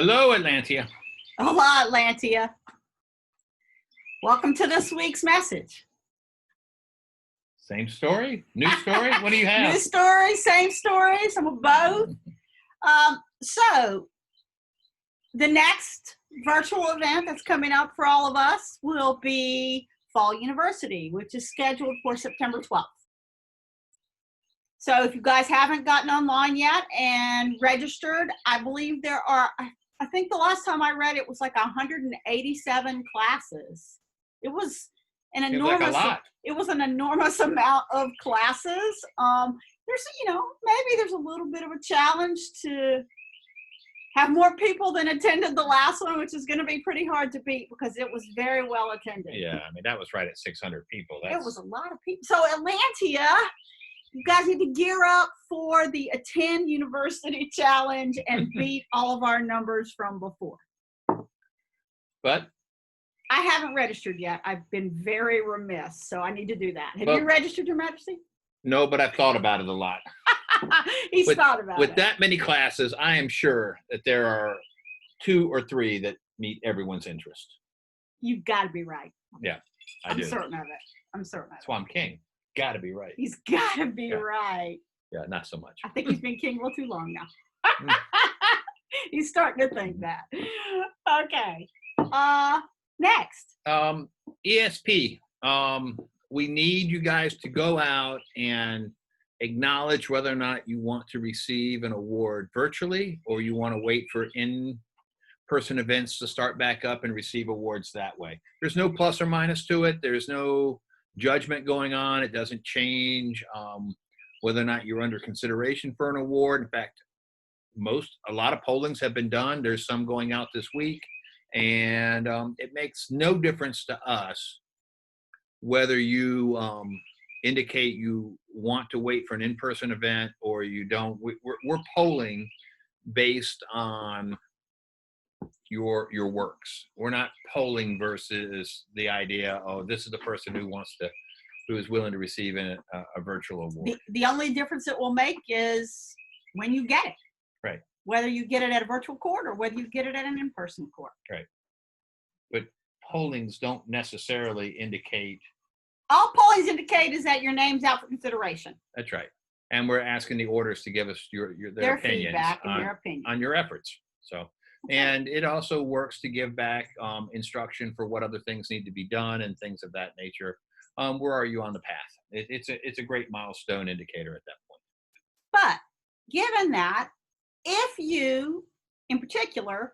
Hello, Atlantia. Hola, Atlantia. Welcome to this week's message. Same story? New story? What do you have? New story, same story, some of both. So, the next virtual event that's coming up for all of us will be Fall University, which is scheduled for September 12th. So if you guys haven't gotten online yet and registered, I believe there are, I think the last time I read it was like 187 classes. It was an enormous, it was an enormous amount of classes. There's, maybe there's a little bit of a challenge to have more people than attended the last one, which is going to be pretty hard to beat because it was very well attended. Yeah, I mean, that was right at 600 people. It was a lot of people. So Atlantia, you guys need to gear up for the Attend University Challenge and beat all of our numbers from before. But I haven't registered yet. I've been very remiss, so I need to do that. Have you registered, Your Majesty? No, but I've thought about it a lot. He's thought about it. With that many classes, I am sure that there are 2 or 3 that meet everyone's interest. You've got to be right. Yeah, I'm certain of it. I'm certain of it. That's why I'm king. Got to be right. He's got to be right. Yeah, not so much. I think he's been king a little too long now. He's starting to think that. Okay. Next. ESP. We need you guys to go out and acknowledge whether or not you want to receive an award virtually or you want to wait for in-person events to start back up and receive awards that way. There's no plus or minus to it. There's no judgment going on. It doesn't change whether or not you're under consideration for an award. In fact, a lot of pollings have been done. There's some going out this week, and it makes no difference to us whether you indicate you want to wait for an in-person event or you don't. We're polling based on your works. We're not polling versus the idea, oh, this is the person who is willing to receive a virtual award. The only difference it will make is when you get it. Right. Whether you get it at a virtual court or whether you get it at an in-person court. Right. But pollings don't necessarily indicate. All pollings indicate is that your name's out for consideration. That's right. And we're asking the orders to give us their opinions feedback and their opinion on your efforts. So, okay. And it also works to give back instruction for what other things need to be done and things of that nature. Where are you on the path? It's a great milestone indicator at that point. But given that, if you, in particular,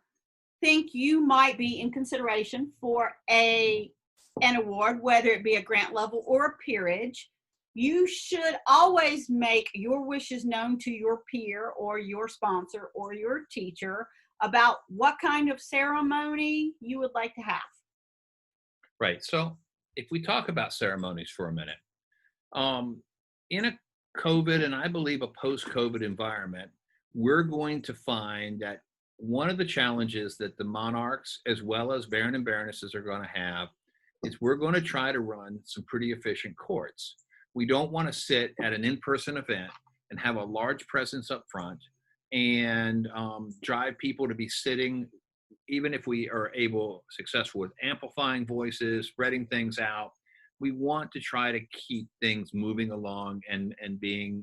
think you might be in consideration for an award, whether it be a grant level or a peerage, you should always make your wishes known to your peer or your sponsor or your teacher about what kind of ceremony you would like to have. Right. So if we talk about ceremonies for a minute, in a COVID and I believe a post-COVID environment, we're going to find that one of the challenges that the monarchs as well as baron and baronesses are going to have is we're going to try to run some pretty efficient courts. We don't want to sit at an in-person event and have a large presence up front and drive people to be sitting, even if we are successful with amplifying voices, spreading things out. We want to try to keep things moving along and being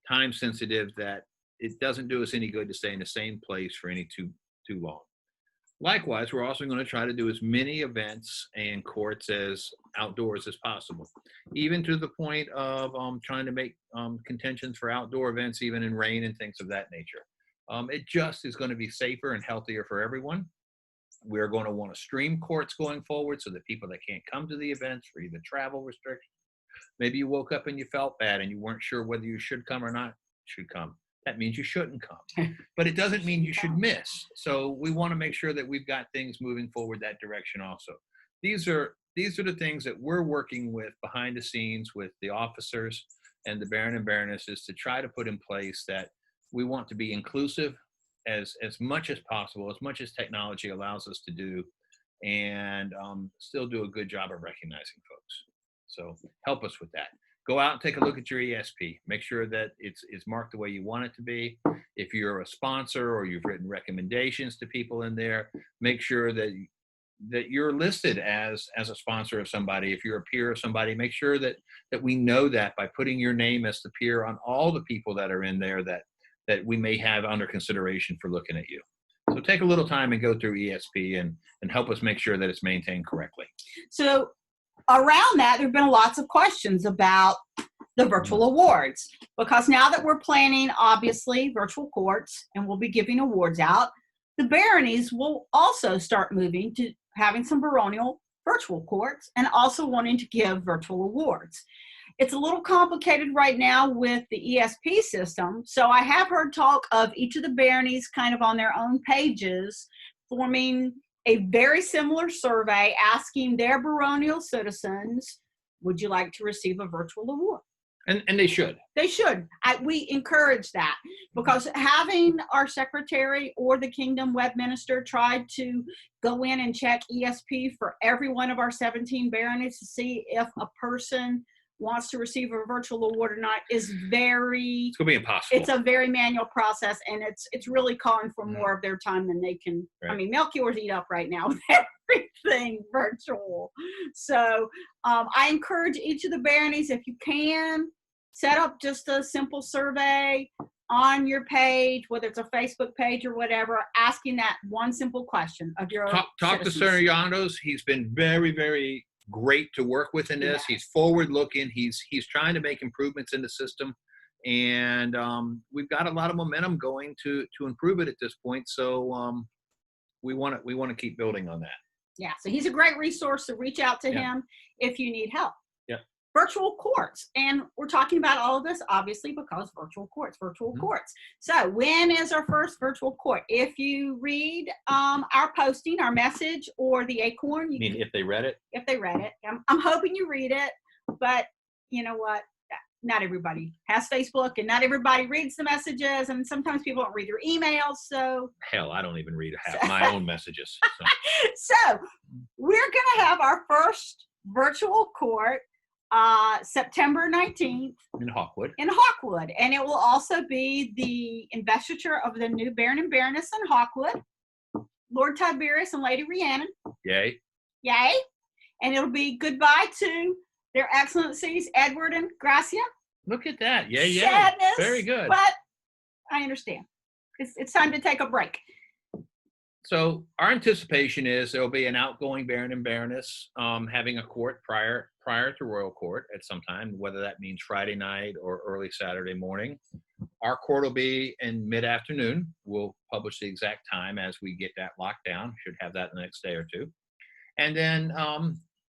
time sensitive, that it doesn't do us any good to stay in the same place for any too long. Likewise, we're also going to try to do as many events and courts as outdoors as possible, even to the point of trying to make contentions for outdoor events, even in rain and things of that nature. It just is going to be safer and healthier for everyone. We're going to want to stream courts going forward so that people that can't come to the events for either travel restrictions, maybe you woke up and you felt bad and you weren't sure whether you should come or not should come. That means you shouldn't come, but it doesn't mean you should miss. So we want to make sure that we've got things moving forward that direction also. These are the things that we're working with behind the scenes with the officers and the baron and baronesses to try to put in place, that we want to be inclusive as much as possible, as much as technology allows us to do, and still do a good job of recognizing folks. So help us with that. go out and take a look at your ESP. Make sure that it's marked the way you want it to be. If you're a sponsor or you've written recommendations to people in there, make sure that you're listed as a sponsor of somebody. If you're a peer of somebody, make sure that we know that by putting your name as the peer on all the people that are in there that we may have under consideration for looking at you. So take a little time and go through ESP and help us make sure that it's maintained correctly. So around that, there have been lots of questions about the virtual awards, because now that we're planning, obviously, virtual courts, and we'll be giving awards out, the baronies will also start moving to having some baronial virtual courts and also wanting to give virtual awards. It's a little complicated right now with the ESP system, so I have heard talk of each of the baronies kind of on their own pages forming a very similar survey asking their baronial citizens, would you like to receive a virtual award? And they should. They should. We encourage that, because having our secretary or the Kingdom Web Minister try to go in and check ESP for every one of our 17 baronies to see if a person wants to receive a virtual award or not is very, it's going to be impossible. It's a very manual process, and it's really calling for more of their time than they can. Right. I mean, Melchior's eat up right now with everything virtual. So I encourage each of the baronies, if you can, set up just a simple survey on your page, whether it's a Facebook page or whatever, asking that one simple question of your talk to Senator Yandos. He's been very, very great to work with in this. Yeah. He's forward looking. He's trying to make improvements in the system, and we've got a lot of momentum going to improve it at this point. So we want to keep building on that. Yeah. So he's a great resource, to reach out to him if you need help. Yeah. Virtual courts, and we're talking about all of this obviously because virtual courts. So when is our first virtual court? If you read our posting, our message, or the Acorn, you mean if they read it? If they read it, I'm hoping you read it, but you know what? Not everybody has Facebook, and not everybody reads the messages, and sometimes people don't read their emails. So hell, I don't even read half my own messages. So we're gonna have our first virtual court September 19th in Hawkwood, and it will also be the investiture of the new Baron and Baroness in Hawkwood, Lord Tiberius and Lady Rhiannon. Yay! And it'll be goodbye to their excellencies Edward and Gracia. Look at that! Yay! Sadness, very good. But I understand. It's time to take a break. So our anticipation is there will be an outgoing Baron and Baroness having a court prior to Royal Court at some time, whether that means Friday night or early Saturday morning. Our court will be in mid-afternoon. We'll publish the exact time as we get that locked down. Should have that the next day or two. And then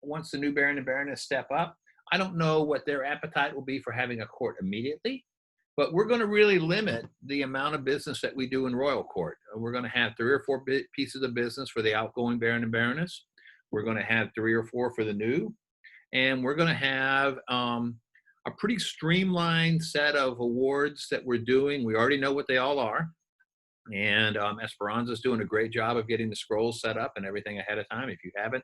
once the new Baron and Baroness step up, I don't know what their appetite will be for having a court immediately, but we're going to really limit the amount of business that we do in Royal Court. We're going to have 3 or 4 pieces of business for the outgoing Baron and Baroness. We're going to have 3 or 4 for the new. And we're going to have a pretty streamlined set of awards that we're doing. We already know what they all are. And Esperanza's doing a great job of getting the scrolls set up and everything ahead of time. If you haven't,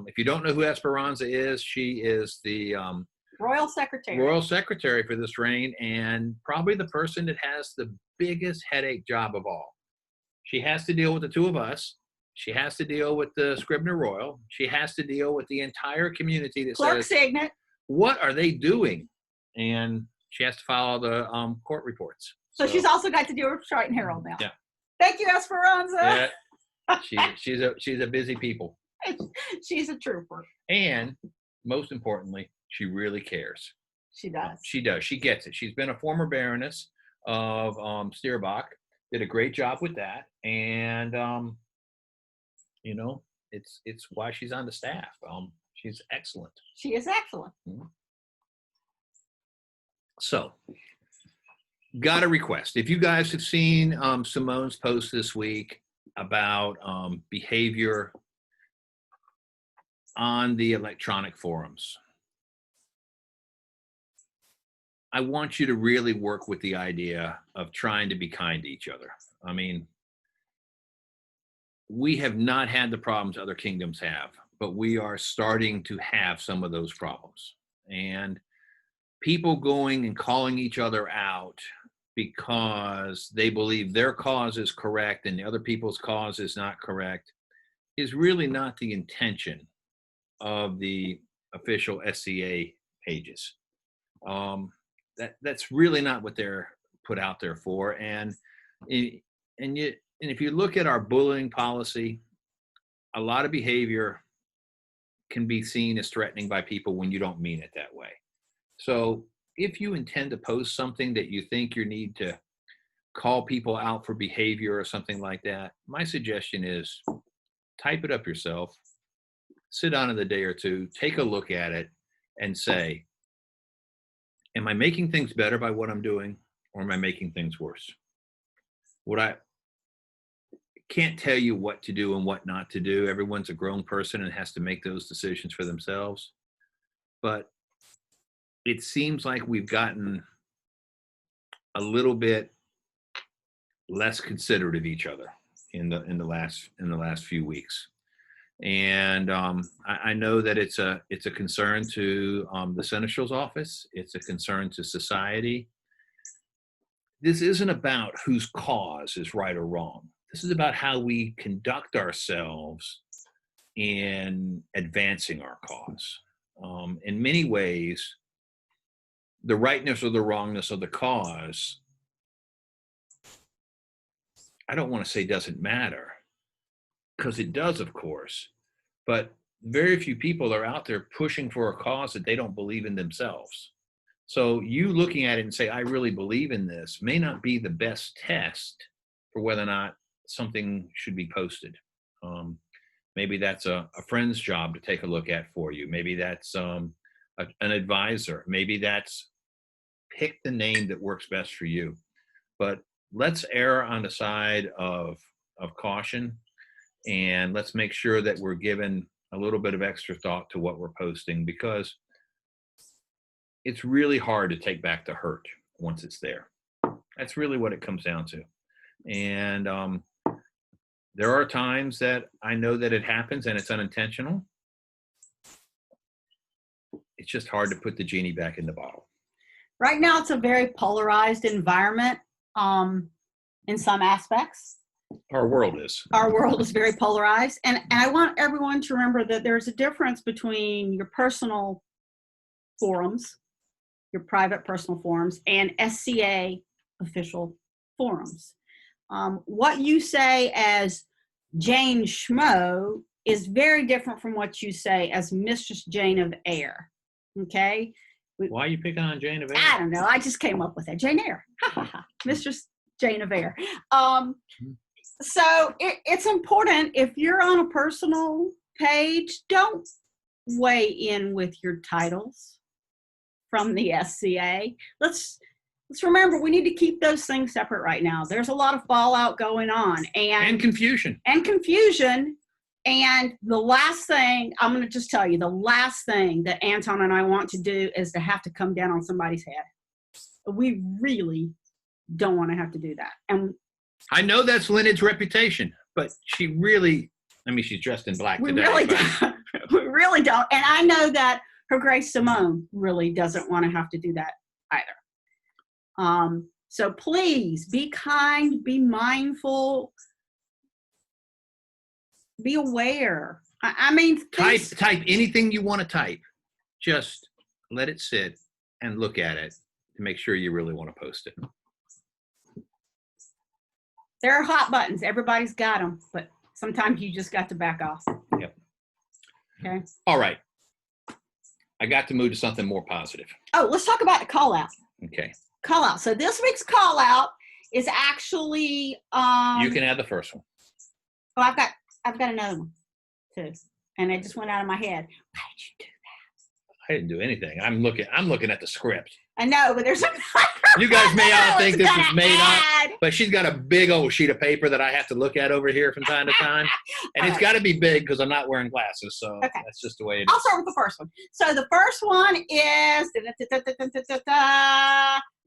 if you don't know who Esperanza is, she is the Royal Secretary for this reign, and probably the person that has the biggest headache job of all. She has to deal with the 2 of us. She has to deal with the Scribner Royal. She has to deal with the entire community that Clerk says, Signet. What are they doing? And she has to follow the court reports. So she's also got to deal with Triton Herald now. Yeah. Thank you, Esperanza. Yeah. She's a busy people. She's a trooper. And most importantly, she really cares. She does. She does. She gets it. She's been a former Baroness of Stierbach. Did a great job with that. And it's why she's on the staff. She's excellent. She is excellent. Mm-hmm. So, got a request. If you guys have seen Simone's post this week about behavior on the electronic forums, I want you to really work with the idea of trying to be kind to each other. I mean, we have not had the problems other kingdoms have, but we are starting to have some of those problems. And people going and calling each other out because they believe their cause is correct and the other people's cause is not correct is really not the intention of the official SCA pages. That's really not what they're put out there for. And if you look at our bullying policy, a lot of behavior can be seen as threatening by people when you don't mean it that way. So if you intend to post something that you think you need to call people out for behavior or something like that, my suggestion is type it up yourself, sit down in the day or two, take a look at it and say, am I making things better by what I'm doing, or am I making things worse? What I can't tell you what to do and what not to do. Everyone's a grown person and has to make those decisions for themselves. But it seems like we've gotten a little bit less considerate of each other in the last few weeks. And I know that it's a concern to the Seneschal's office. It's a concern to society. This isn't about whose cause is right or wrong. This is about how we conduct ourselves in advancing our cause. In many ways, the rightness or the wrongness of the cause, I don't want to say doesn't matter, because it does, of course, but very few people are out there pushing for a cause that they don't believe in themselves. So you looking at it and say, I really believe in this, may not be the best test for whether or not something should be posted. Maybe that's a friend's job to take a look at for you. Maybe that's an advisor. Maybe that's pick the name that works best for you. But let's err on the side of caution, and let's make sure that we're given a little bit of extra thought to what we're posting, because it's really hard to take back the hurt once it's there. That's really what it comes down to. And there are times that I know that it happens and it's unintentional. It's just hard to put the genie back in the bottle. Right now, it's a very polarized environment in some aspects. Our world is. Our world is very polarized. And I want everyone to remember that there's a difference between your personal forums, your private personal forums, and SCA official forums. What you say as Jane Schmo is very different from what you say as Mistress Jane of Air. Okay? Why are you picking on Jane of Air? I don't know. I just came up with it. Jane Eyre. Mistress Jane of Air. So it's important, if you're on a personal page, don't weigh in with your titles from the SCA. Let's remember, we need to keep those things separate right now. There's a lot of fallout going on. And confusion. And confusion. And the last thing, I'm going to just tell you, the last thing that Anton and I want to do is to have to come down on somebody's head. We really don't want to have to do that. And I know that's Lynette's reputation, but she really, I mean, she's dressed in black today. Really don't. We really don't. And I know that Her Grace Simone really doesn't want to have to do that either. So please be kind, be mindful, be aware. I mean, type anything you want to type. Just let it sit and look at it to make sure you really want to post it. There are hot buttons. Everybody's got them, but sometimes you just got to back off. Yep. Okay. All right. I got to move to something more positive. Oh, let's talk about the call out. Okay. Call out. So this week's call out is actually you can have the first one. Oh, I've got another one too. And it just went out of my head. Why did you do that? I didn't do anything. I'm looking at the script. I know, but there's you guys may all think this is made up, but she's got a big old sheet of paper that I have to look at over here from time to time. And it's got to be big because I'm not wearing glasses. So that's just the way it is. I'll start with the first one. So the first one is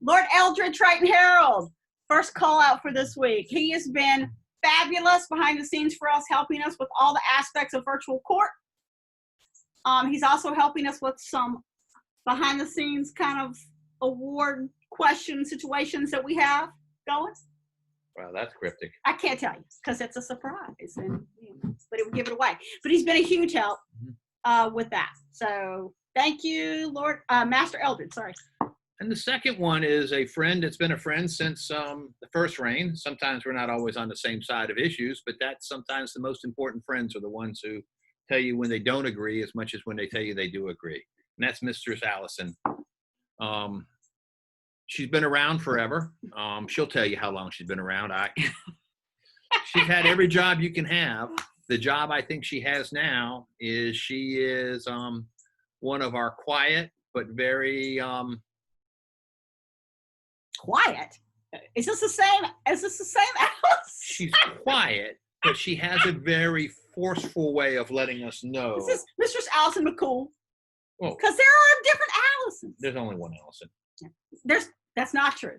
Lord Eldred Triton Herald. First call out for this week. He has been fabulous behind the scenes for us, helping us with all the aspects of virtual court. He's also helping us with some behind the scenes kind of award question situations that we have going? Wow, that's cryptic. I can't tell you because it's a surprise, and but it would give it away. But he's been a huge help with that. So thank you, Lord Master Eldred. Sorry. And the second one is a friend that's been a friend since the first reign. Sometimes we're not always on the same side of issues, but that's sometimes the most important friends are the ones who tell you when they don't agree as much as when they tell you they do agree. And that's Mistress Allison. She's been around forever. She'll tell you how long she's been around. She's had every job you can have. The job I think she has now is she is one of our quiet but very quiet. Is this the same? Is this the same Alice? She's quiet, but she has a very forceful way of letting us know. Is this Mistress Allison McCool? Oh, because there are different Allisons. There's only one Allison. That's not true.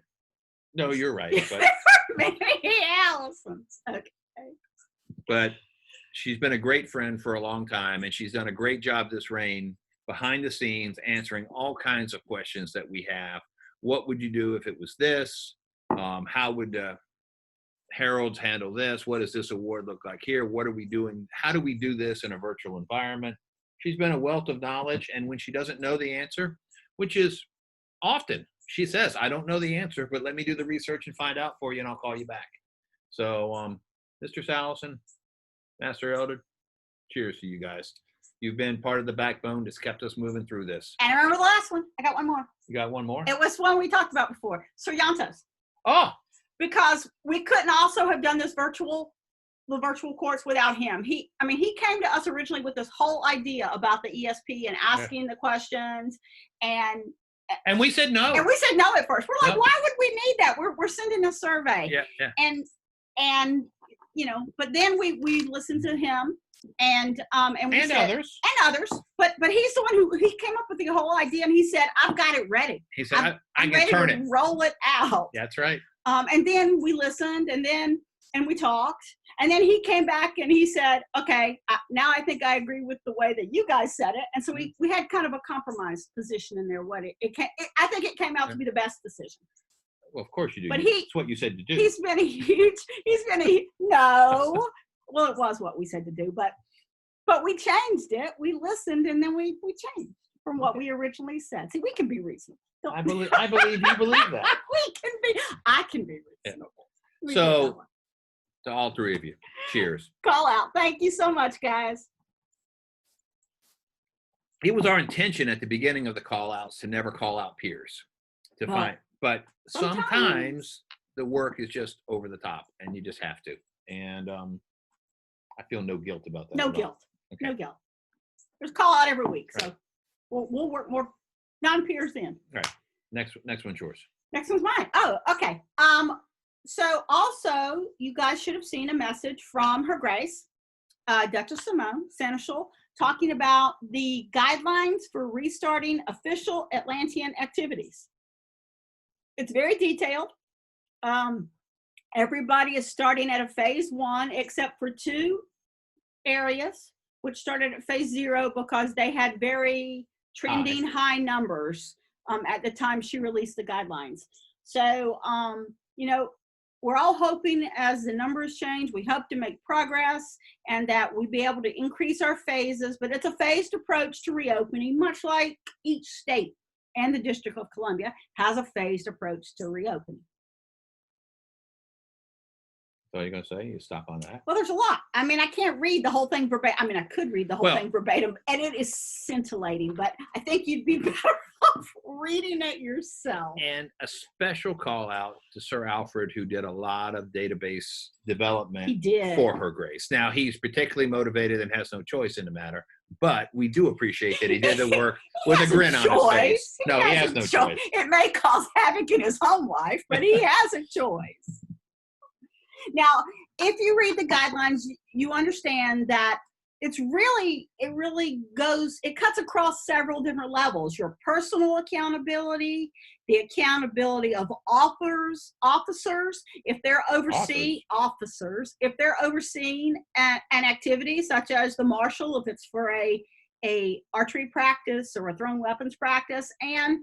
No, you're right. But, there are many Allisons. Okay. But she's been a great friend for a long time, and she's done a great job this reign behind the scenes answering all kinds of questions that we have. What would you do if it was this? How would heralds handle this? What does this award look like here? What are we doing? How do we do this in a virtual environment? She's been a wealth of knowledge, and when she doesn't know the answer, which is often, she says, I don't know the answer, but let me do the research and find out for you, and I'll call you back. So, Mr. Allison, Master Elder, cheers to you guys. You've been part of the backbone that's kept us moving through this. And I remember the last one. I got one more. You got one more? It was one we talked about before. Sir Yantos. Oh! Because we couldn't also have done the virtual courts without him. He came to us originally with this whole idea about the ESP and asking the questions, and we said no. And we said no at first. We're like, why would we need that? We're sending a survey. Yeah. And but then we listened to him and we said, others. But he's the one who came up with the whole idea, and he said, I've got it ready. He said, I can ready turn to it. Roll it out. That's right. And then we listened, and we talked, and then he came back and he said, okay, now I think I agree with the way that you guys said it. And so we had kind of a compromise position in there. I think it came out to be the best decision. Well, of course you do. But it's what you said to do. Well, it was what we said to do, but we changed it. We listened, and then we changed from what we originally said. See, we can be reasonable. I believe you believe that. I can be reasonable. Yeah. So, to all three of you, cheers. Call out. Thank you so much, guys. It was our intention at the beginning of the call outs to never call out peers but sometimes the work is just over the top, and you just have to. And I feel no guilt about that. No guilt. Okay. No guilt. There's call out every week, so we'll work more non-peers in. All right. Next one's yours. Next one's mine. Oh, okay. So also, you guys should have seen a message from Her Grace, Duchess Simone Seneschal, talking about the guidelines for restarting official Atlantean activities. It's very detailed. Everybody is starting at a phase 1, except for 2 areas, which started at phase 0 because they had very trending high numbers at the time she released the guidelines. So, we're all hoping as the numbers change, we hope to make progress and that we be able to increase our phases, but it's a phased approach to reopening, much like each state and the District of Columbia has a phased approach to reopening. So you're going to say you stop on that? Well, there's a lot. I mean, I can't read the whole thing verbatim. I mean, I could read the whole thing verbatim, and it is scintillating, but I think you'd be better off reading it yourself. And a special call out to Sir Alfred, who did a lot of database development for Her Grace. Now, he's particularly motivated and has no choice in the matter, but we do appreciate that he did the work with a grin on his face. No, he has no choice. It may cause havoc in his home life, but he has a choice. Now, if you read the guidelines, you understand that it cuts across several different levels. Your personal accountability, the accountability of officers, if they're overseeing an activity such as the marshal, if it's for a a archery practice or a thrown weapons practice, and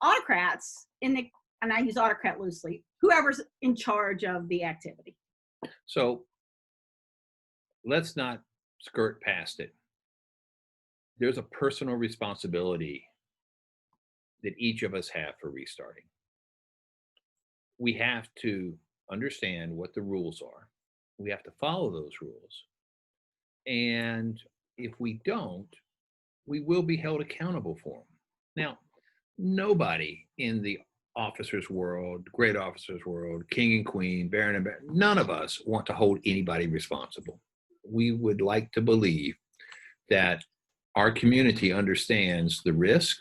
autocrats in the, and I use autocrat loosely, whoever's in charge of the activity. So let's not skirt past it. There's a personal responsibility that each of us have for restarting. We have to understand what the rules are. We have to follow those rules. And if we don't, we will be held accountable for them. Now, nobody in the officers world, great officers world, king and queen, baron and baron, none of us want to hold anybody responsible. We would like to believe that our community understands the risk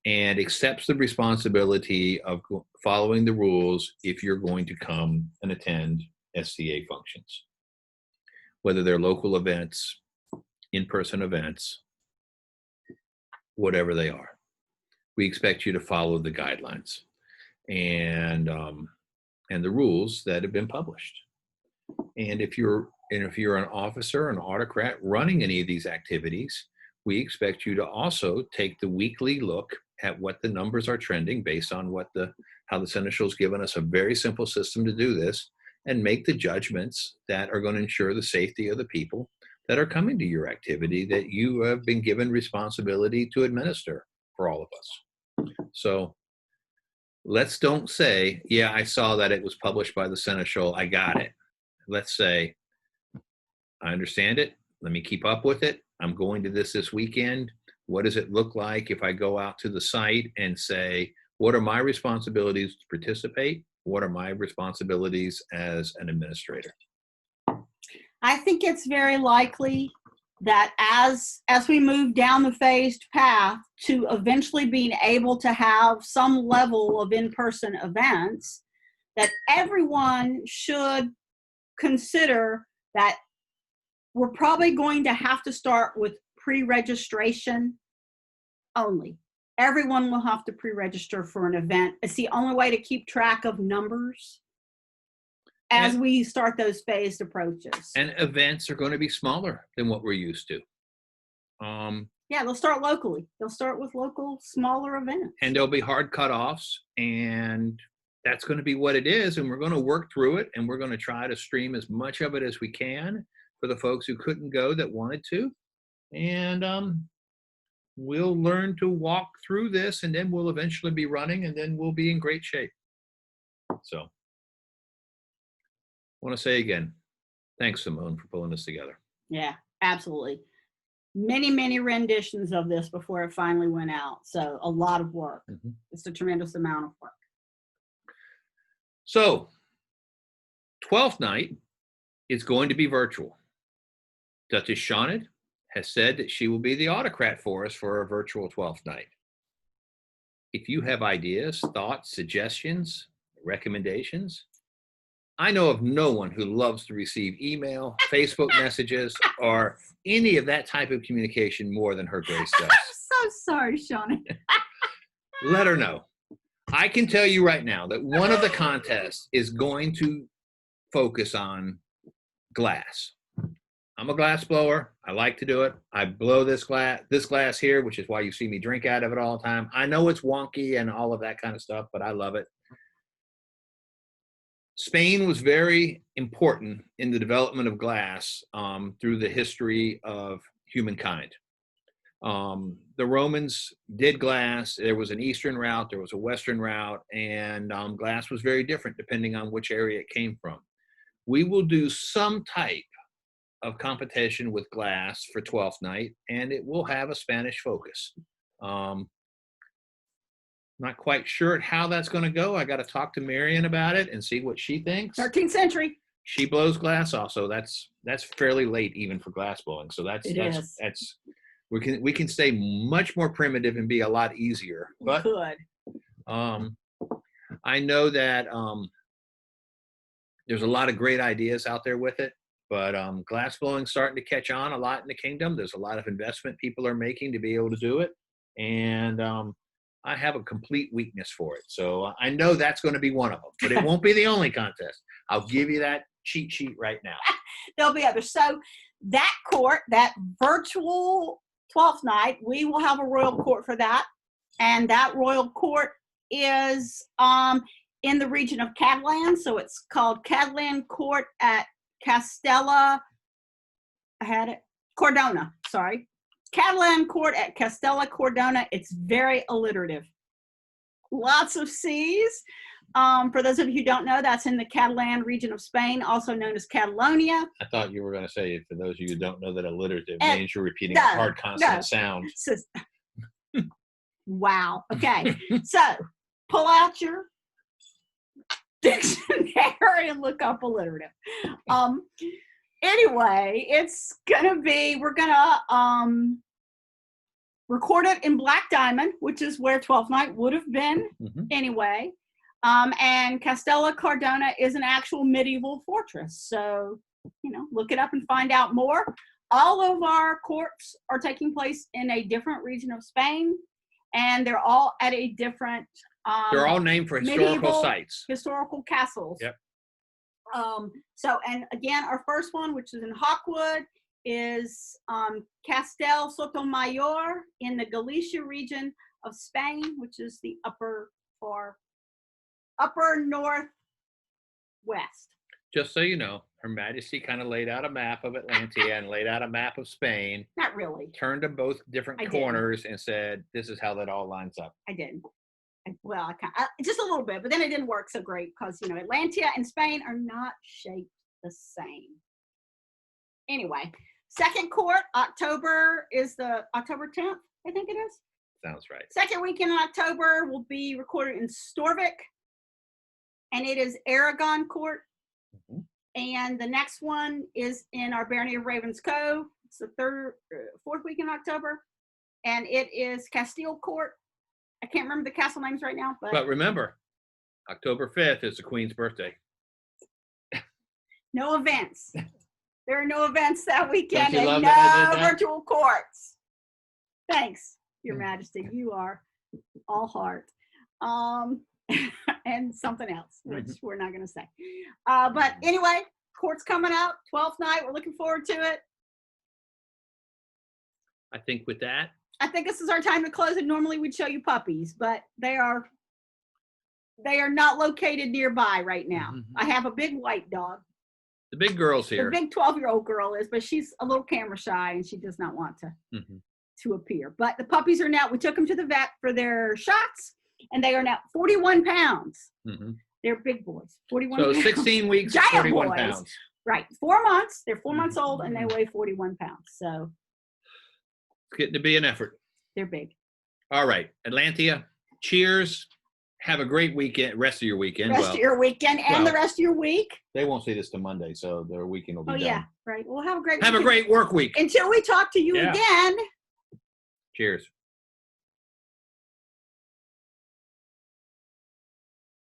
and accepts the responsibility of following the rules if you're going to come and attend SCA functions, whether they're local events, in-person events, whatever they are. We expect you to follow the guidelines and the rules that have been published. And if you're an officer, an autocrat running any of these activities, we expect you to also take the weekly look at what the numbers are trending based on how the Seneschal's given us a very simple system to do this, and make the judgments that are going to ensure the safety of the people that are coming to your activity that you have been given responsibility to administer for all of us. So let's don't say, yeah, I saw that it was published by the Seneschal, I got it. Let's say, I understand it. Let me keep up with it. I'm going to this weekend. What does it look like if I go out to the site and say, what are my responsibilities to participate? What are my responsibilities as an administrator? I think it's very likely that as we move down the phased path to eventually being able to have some level of in-person events, that everyone should consider that we're probably going to have to start with pre-registration only. Everyone will have to pre-register for an event. It's the only way to keep track of numbers as we start those phased approaches. And events are going to be smaller than what we're used to. Yeah, they'll start locally. They'll start with local, smaller events. And there'll be hard cutoffs, and that's going to be what it is. And we're going to work through it, and we're going to try to stream as much of it as we can for the folks who couldn't go that wanted to. And we'll learn to walk through this, and then we'll eventually be running, and then we'll be in great shape. So I want to say again, thanks, Simone, for pulling this together. Yeah, absolutely. Many, many renditions of this before it finally went out. So a lot of work. Mm-hmm. It's a tremendous amount of work. So 12th night is going to be virtual. Duchess Shaunid has said that she will be the autocrat for us for a virtual 12th night. If you have ideas, thoughts, suggestions, recommendations, I know of no one who loves to receive email, Facebook messages, or any of that type of communication more than Her Grace does. I'm so sorry, Shaunid. Let her know. I can tell you right now that one of the contests is going to focus on glass. I'm a glass blower. I like to do it. I blow this glass here, which is why you see me drink out of it all the time. I know it's wonky and all of that kind of stuff, but I love it. Spain was very important in the development of glass through the history of humankind. The Romans did glass. There was an eastern route, there was a western route, and glass was very different depending on which area it came from. We will do some type of competition with glass for 12th night, and it will have a Spanish focus. Not quite sure how that's going to go. I got to talk to Marion about it and see what she thinks. 13th century. She blows glass also. That's fairly late even for glass blowing. So that's we can stay much more primitive and be a lot easier. But we could. I know that there's a lot of great ideas out there with it, but glass blowing starting to catch on a lot in the kingdom. There's a lot of investment people are making to be able to do it, and I have a complete weakness for it. So I know that's going to be one of them, but it won't be the only contest. I'll give you that cheat sheet right now. There'll be others. So that court, that virtual 12th night, we will have a royal court for that. And that royal court is in the region of Catalan. So it's called Catalan Court at Castella. I had it. Cordona, sorry. Catalan Court at Castella Cordona. It's very alliterative. Lots of C's. For those of you who don't know, that's in the Catalan region of Spain, also known as Catalonia. I thought you were going to say, for those of you who don't know, that alliterative And means you're repeating a hard consonant sound. Wow. Okay. So pull out your dictionary and look up alliterative. Anyway, it's gonna be, we're gonna record it in Black Diamond, which is where 12th night would have been anyway. And Castella Cardona is an actual medieval fortress. So, look it up and find out more. All of our courts are taking place in a different region of Spain, and they're all at a different they're all named for historical sites. Historical castles. Yep. So, and again, our first one, which is in Hawkwood, is Castel Sotomayor in the Galicia region of Spain, which is the upper northwest. Just so you know, Her Majesty kind of laid out a map of Atlantia and laid out a map of Spain. Not really. Turned to both different corners and said, this is how that all lines up. I did. Well, just a little bit, but then it didn't work so great because, Atlantia and Spain are not shaped the same. Anyway, second court, October is the October 10th, I think it is. Sounds right. Second weekend in October will be recorded in Storvik, and it is Aragon Court. And the next one is in our Barony of Ravens Cove. It's the fourth week in October, and it is Castile Court. I can't remember the castle names right now, but remember, October 5th is the Queen's birthday. No events. There are no events that weekend and no virtual courts. Thanks, Your Majesty. You are all heart. And something else, which we're not going to say. But anyway, court's coming up, 12th night. We're looking forward to it. I think with that, I think this is our time to close it. Normally we'd show you puppies, but they are not located nearby right now. I have a big white dog. The big girl's here. The big 12-year-old girl is, but she's a little camera shy and she does not want to appear. But the puppies are now, we took them to the vet for their shots, and they are now 41 pounds. They're big boys. 41 so pounds. 16 weeks, Giant 41 boys. pounds. Right. 4 months. They're 4 months old, and they weigh 41 pounds. So it's getting to be an effort. They're big. All right. Atlantia, cheers. Have a great weekend, rest of your weekend. Rest of your weekend and the rest of your week. They won't see this till Monday, so their weekend will be done. Yeah. Right. Well, have a great weekend. A great work week. Until we talk to you again. Cheers.